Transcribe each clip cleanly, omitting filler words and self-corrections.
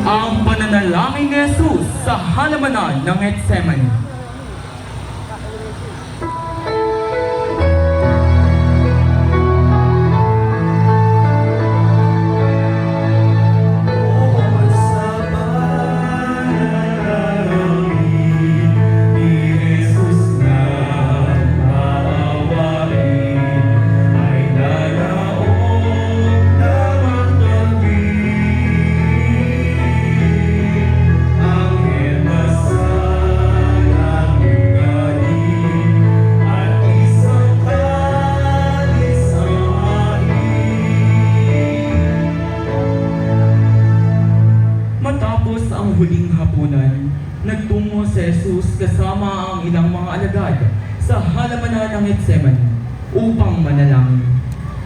Ang pananalangin ni Jesus sa halamanan ng Getsemani. Matapos ang huling hapunan, nagtungo si Jesus kasama ang ilang mga alagad sa halamanan ng Getsemani upang manalangin.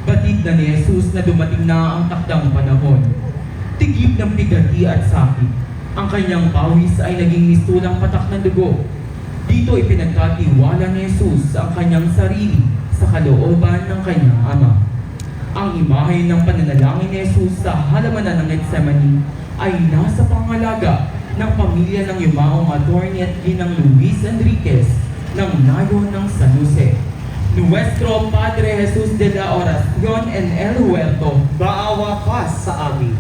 Batid na ni Jesus na dumating na ang takdang panahon. Tigib ng pigati at sakit. Ang kanyang pawis ay naging mistulang patak ng dugo. Dito ipinagkatiwala ni Jesus ang kanyang sarili sa kalooban ng kanyang ama. Ang imahe ng pananalangin ni Jesus sa halamanan ng Getsemani ay nasa pangalaga ng pamilya ng yumaong attorney at ginang Luis Enriquez ng Nayon ng San Jose. Nuestro Padre Jesus de la Oración en el Huerto, Maawa ka sa amin.